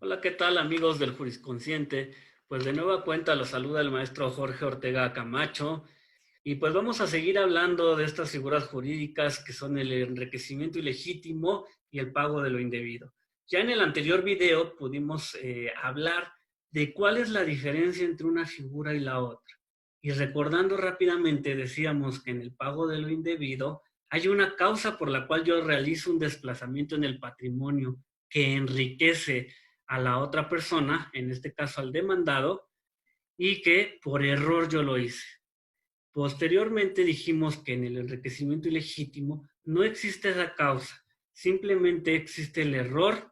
Hola, ¿qué tal amigos del Jurisconsciente? Pues de nueva cuenta los saluda el maestro Jorge Ortega Camacho y pues vamos a seguir hablando de estas figuras jurídicas que son el enriquecimiento ilegítimo y el pago de lo indebido. Ya en el anterior video pudimos hablar de cuál es la diferencia entre una figura y la otra. Y recordando rápidamente decíamos que en el pago de lo indebido hay una causa por la cual yo realizo un desplazamiento en el patrimonio que enriquece a la otra persona, en este caso al demandado, y que por error yo lo hice. Posteriormente dijimos que en el enriquecimiento ilegítimo no existe esa causa, simplemente existe el error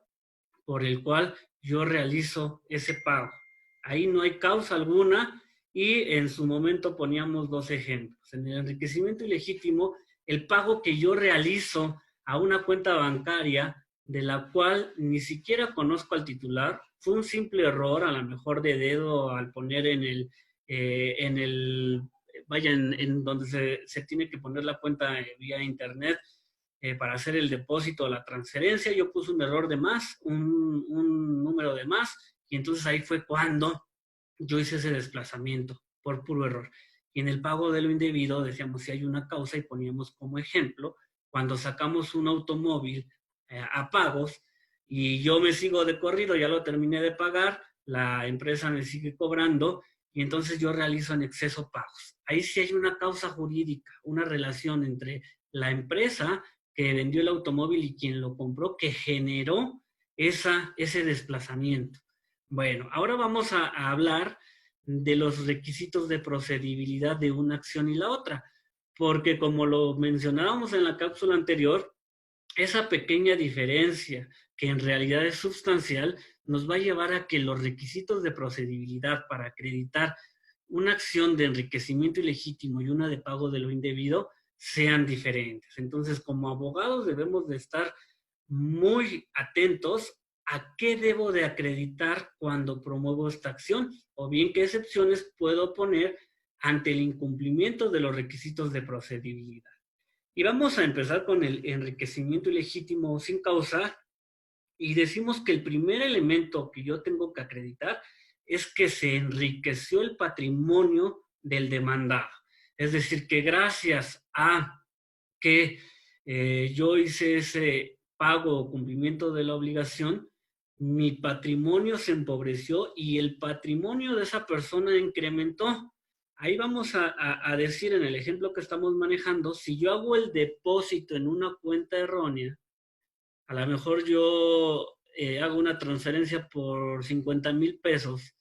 por el cual yo realizo ese pago. Ahí no hay causa alguna y en su momento poníamos dos ejemplos. En el enriquecimiento ilegítimo, el pago que yo realizo a una cuenta bancaria de la cual ni siquiera conozco al titular, fue un simple error, a lo mejor de dedo al poner en donde se tiene que poner la cuenta vía internet, para hacer el depósito o la transferencia, yo puse un error de más, un número de más, y entonces ahí fue cuando yo hice ese desplazamiento por puro error. Y en el pago de lo indebido decíamos si hay una causa y poníamos como ejemplo cuando sacamos un automóvil a pagos y yo me sigo de corrido, ya lo terminé de pagar, la empresa me sigue cobrando y entonces yo realizo en exceso pagos. Ahí sí hay una causa jurídica, una relación entre la empresa que vendió el automóvil y quien lo compró, que generó ese desplazamiento. Bueno, ahora vamos a hablar de los requisitos de procedibilidad de una acción y la otra, porque como lo mencionábamos en la cápsula anterior, esa pequeña diferencia, que en realidad es sustancial, nos va a llevar a que los requisitos de procedibilidad para acreditar una acción de enriquecimiento ilegítimo y una de pago de lo indebido sean diferentes. Entonces, como abogados debemos de estar muy atentos a qué debo de acreditar cuando promuevo esta acción o bien qué excepciones puedo poner ante el incumplimiento de los requisitos de procedibilidad. Y vamos a empezar con el enriquecimiento ilegítimo sin causa y decimos que el primer elemento que yo tengo que acreditar es que se enriqueció el patrimonio del demandado. Es decir, que gracias a que yo hice ese pago o cumplimiento de la obligación, mi patrimonio se empobreció y el patrimonio de esa persona incrementó. Ahí vamos a decir en el ejemplo que estamos manejando, si yo hago el depósito en una cuenta errónea, a lo mejor yo hago una transferencia por 50,000 pesos,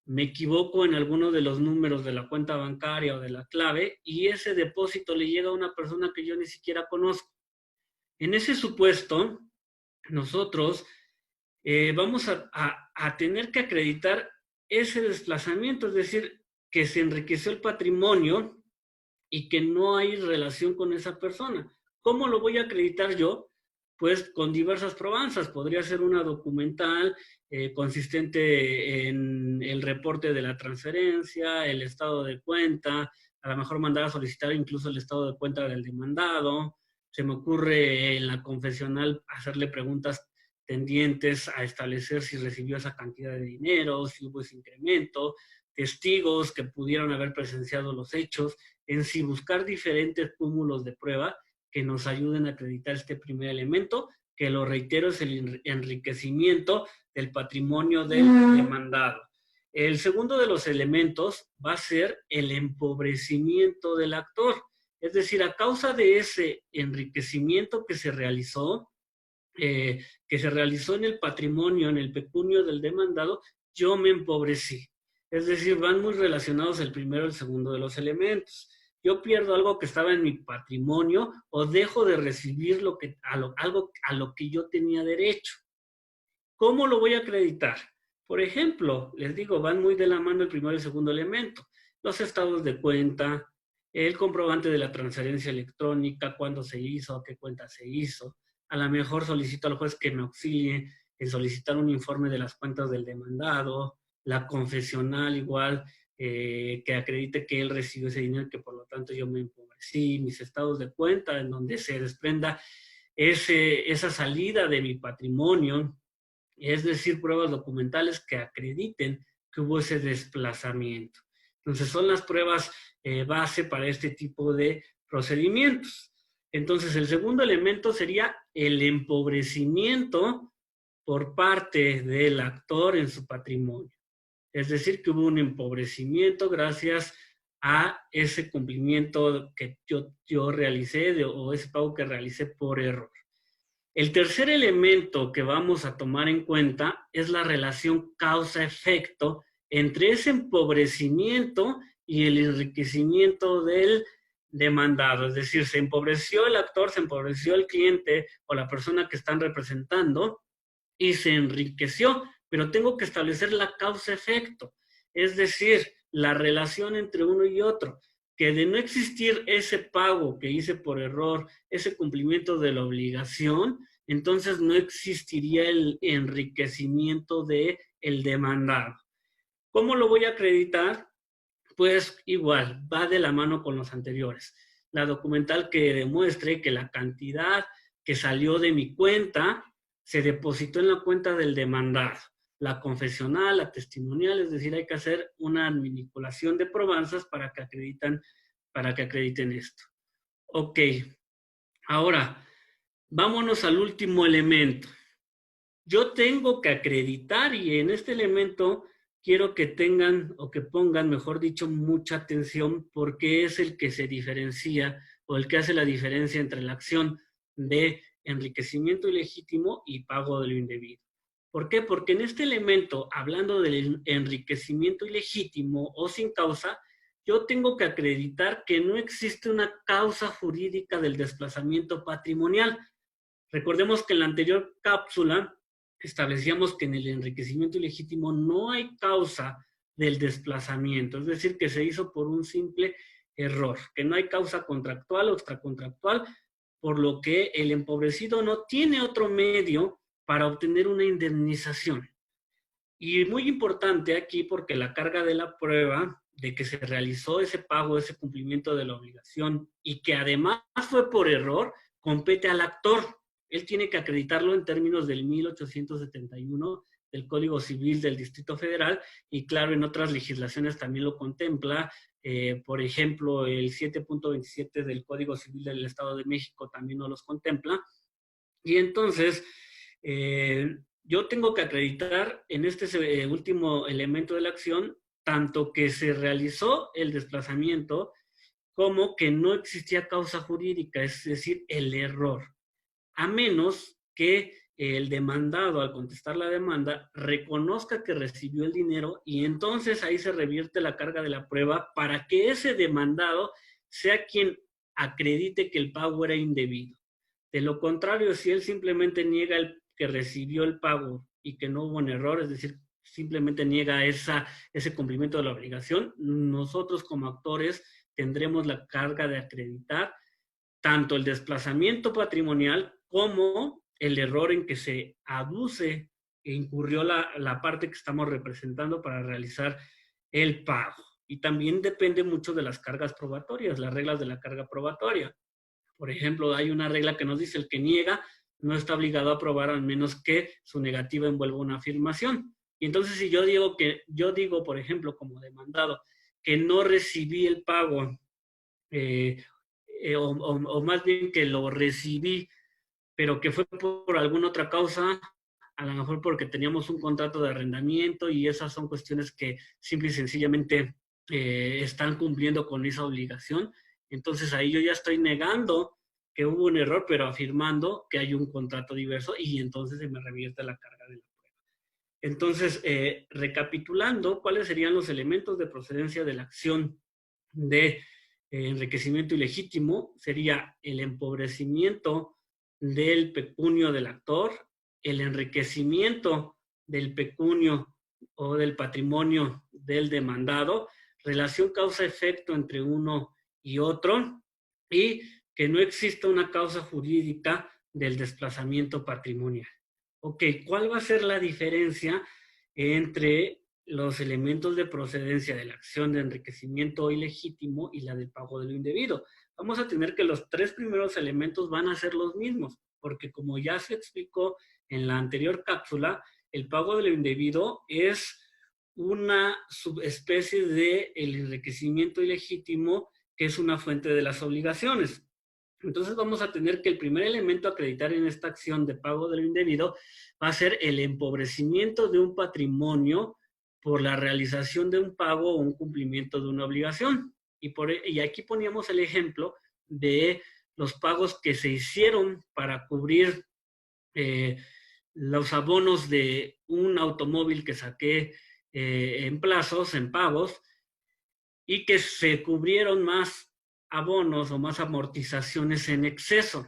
me equivoco en alguno de los números de la cuenta bancaria o de la clave y ese depósito le llega a una persona que yo ni siquiera conozco. En ese supuesto, nosotros vamos a tener que acreditar ese desplazamiento, es decir, que se enriqueció el patrimonio y que no hay relación con esa persona. ¿Cómo lo voy a acreditar yo? Pues con diversas probanzas. Podría ser una documental consistente en el reporte de la transferencia, el estado de cuenta, a lo mejor mandar a solicitar incluso el estado de cuenta del demandado. Se me ocurre en la confesional hacerle preguntas tendientes a establecer si recibió esa cantidad de dinero, si hubo ese incremento, testigos que pudieron haber presenciado los hechos, en sí buscar diferentes cúmulos de prueba que nos ayuden a acreditar este primer elemento, que lo reitero es el enriquecimiento del patrimonio del demandado. El segundo de los elementos va a ser el empobrecimiento del actor, es decir, a causa de ese enriquecimiento que se realizó en el patrimonio, en el pecunio del demandado, yo me empobrecí. Es decir, van muy relacionados el primero y el segundo de los elementos. Yo pierdo algo que estaba en mi patrimonio o dejo de recibir algo a lo que yo tenía derecho. ¿Cómo lo voy a acreditar? Por ejemplo, les digo, van muy de la mano el primero y el segundo elemento. Los estados de cuenta, el comprobante de la transferencia electrónica, cuándo se hizo, a qué cuenta se hizo. A lo mejor solicito al juez que me auxilie en solicitar un informe de las cuentas del demandado, la confesional igual, que acredite que él recibió ese dinero, que por lo tanto yo me empobrecí, mis estados de cuenta en donde se desprenda esa salida de mi patrimonio, es decir, pruebas documentales que acrediten que hubo ese desplazamiento. Entonces, son las pruebas base para este tipo de procedimientos. Entonces, el segundo elemento sería el empobrecimiento por parte del actor en su patrimonio. Es decir, que hubo un empobrecimiento gracias a ese cumplimiento que yo realicé o ese pago que realicé por error. El tercer elemento que vamos a tomar en cuenta es la relación causa-efecto entre ese empobrecimiento y el enriquecimiento del demandado. Es decir, se empobreció el actor, se empobreció el cliente o la persona que están representando y se enriqueció, pero tengo que establecer la causa-efecto, es decir, la relación entre uno y otro, que de no existir ese pago que hice por error, ese cumplimiento de la obligación, entonces no existiría el enriquecimiento del demandado. ¿Cómo lo voy a acreditar? Pues igual, va de la mano con los anteriores. La documental que demuestre que la cantidad que salió de mi cuenta se depositó en la cuenta del demandado. La confesional, la testimonial, es decir, hay que hacer una manipulación de probanzas para que acrediten esto. Ok, ahora, vámonos al último elemento. Yo tengo que acreditar y en este elemento quiero que tengan o que pongan, mejor dicho, mucha atención porque es el que se diferencia o el que hace la diferencia entre la acción de enriquecimiento ilegítimo y pago de lo indebido. ¿Por qué? Porque en este elemento, hablando del enriquecimiento ilegítimo o sin causa, yo tengo que acreditar que no existe una causa jurídica del desplazamiento patrimonial. Recordemos que en la anterior cápsula establecíamos que en el enriquecimiento ilegítimo no hay causa del desplazamiento, es decir, que se hizo por un simple error, que no hay causa contractual o extracontractual, por lo que el empobrecido no tiene otro medio para obtener una indemnización. Y muy importante aquí porque la carga de la prueba de que se realizó ese pago, ese cumplimiento de la obligación y que además fue por error, compete al actor. Él tiene que acreditarlo en términos del 1871 del Código Civil del Distrito Federal y claro, en otras legislaciones también lo contempla. Por ejemplo, el 7.27 del Código Civil del Estado de México también no los contempla. Y entonces, yo tengo que acreditar en este último elemento de la acción tanto que se realizó el desplazamiento como que no existía causa jurídica, es decir, el error, a menos que el demandado, al contestar la demanda, reconozca que recibió el dinero y entonces ahí se revierte la carga de la prueba para que ese demandado sea quien acredite que el pago era indebido. De lo contrario, si él simplemente niega que recibió el pago y que no hubo un error, es decir, simplemente niega ese cumplimiento de la obligación, nosotros como actores tendremos la carga de acreditar tanto el desplazamiento patrimonial como el error en que se aduce e incurrió la parte que estamos representando para realizar el pago. Y también depende mucho de las cargas probatorias, las reglas de la carga probatoria. Por ejemplo, hay una regla que nos dice el que niega no está obligado a probar al menos que su negativa envuelva una afirmación. Y entonces si yo digo, por ejemplo, como demandado, que no recibí el pago, o más bien que lo recibí, pero que fue por alguna otra causa, a lo mejor porque teníamos un contrato de arrendamiento y esas son cuestiones que simple y sencillamente están cumpliendo con esa obligación. Entonces ahí yo ya estoy negando que hubo un error, pero afirmando que hay un contrato diverso y entonces se me revierte la carga de la prueba. Entonces, recapitulando, ¿cuáles serían los elementos de procedencia de la acción de enriquecimiento ilegítimo? Sería el empobrecimiento del pecunio del actor, el enriquecimiento del pecunio o del patrimonio del demandado, relación causa-efecto entre uno y otro, y que no exista una causa jurídica del desplazamiento patrimonial. Ok, ¿cuál va a ser la diferencia entre los elementos de procedencia de la acción de enriquecimiento ilegítimo y la del pago de lo indebido? Vamos a tener que los tres primeros elementos van a ser los mismos, porque como ya se explicó en la anterior cápsula, el pago de lo indebido es una subespecie del enriquecimiento ilegítimo, que es una fuente de las obligaciones. Entonces vamos a tener que el primer elemento a acreditar en esta acción de pago de lo indebido va a ser el empobrecimiento de un patrimonio por la realización de un pago o un cumplimiento de una obligación. Y aquí poníamos el ejemplo de los pagos que se hicieron para cubrir los abonos de un automóvil que saqué en plazos, en pagos, y que se cubrieron más abonos o más amortizaciones en exceso,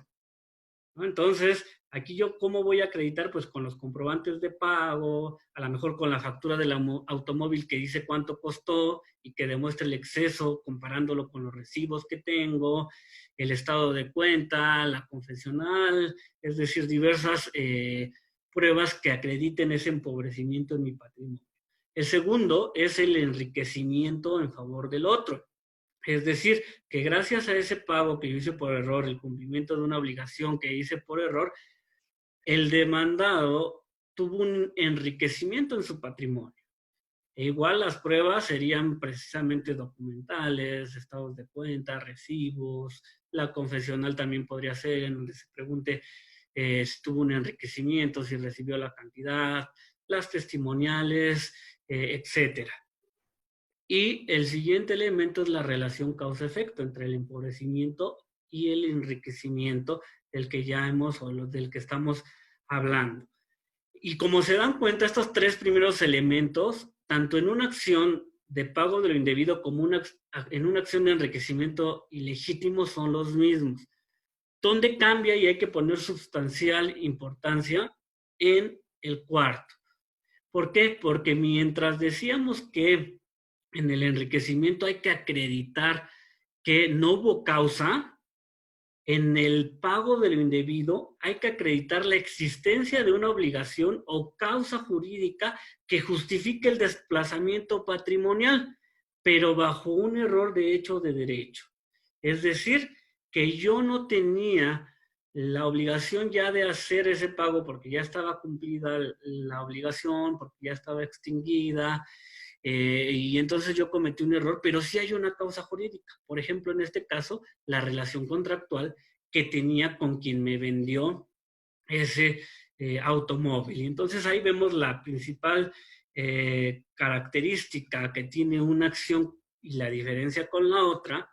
¿no? Entonces, aquí yo, ¿cómo voy a acreditar? Pues con los comprobantes de pago, a lo mejor con la factura del automóvil que dice cuánto costó y que demuestre el exceso comparándolo con los recibos que tengo, el estado de cuenta, la confesional, es decir, diversas pruebas que acrediten ese empobrecimiento en mi patrimonio. El segundo es el enriquecimiento en favor del otro. Es decir, que gracias a ese pago que yo hice por error, el cumplimiento de una obligación que hice por error, el demandado tuvo un enriquecimiento en su patrimonio. E igual las pruebas serían precisamente documentales, estados de cuenta, recibos, la confesional también podría ser en donde se pregunte si tuvo un enriquecimiento, si recibió la cantidad, las testimoniales, etcétera. Y el siguiente elemento es la relación causa-efecto entre el empobrecimiento y el enriquecimiento del que ya hemos o del que estamos hablando. Y como se dan cuenta, estos tres primeros elementos, tanto en una acción de pago de lo indebido como en una acción de enriquecimiento ilegítimo, son los mismos. ¿Dónde cambia y hay que poner sustancial importancia? En el cuarto. ¿Por qué? Porque mientras decíamos que en el enriquecimiento hay que acreditar que no hubo causa, en el pago de lo indebido hay que acreditar la existencia de una obligación o causa jurídica que justifique el desplazamiento patrimonial, pero bajo un error de hecho o de derecho. Es decir, que yo no tenía la obligación ya de hacer ese pago porque ya estaba cumplida la obligación, porque ya estaba extinguida, y entonces yo cometí un error, pero sí hay una causa jurídica. Por ejemplo, en este caso, la relación contractual que tenía con quien me vendió ese automóvil. Y entonces ahí vemos la principal característica que tiene una acción y la diferencia con la otra,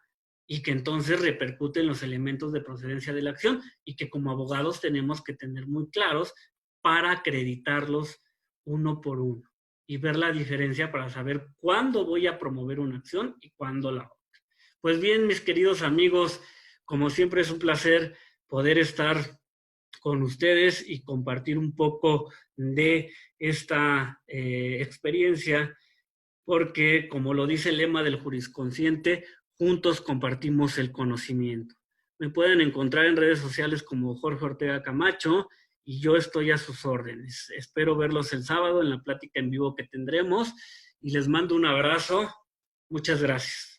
y que entonces repercute en los elementos de procedencia de la acción y que como abogados tenemos que tener muy claros para acreditarlos uno por uno y ver la diferencia para saber cuándo voy a promover una acción y cuándo la otra. Pues bien, mis queridos amigos, como siempre es un placer poder estar con ustedes y compartir un poco de esta experiencia, porque como lo dice el lema del jurisconsciente, juntos compartimos el conocimiento. Me pueden encontrar en redes sociales como Jorge Ortega Camacho y yo estoy a sus órdenes. Espero verlos el sábado en la plática en vivo que tendremos y les mando un abrazo. Muchas gracias.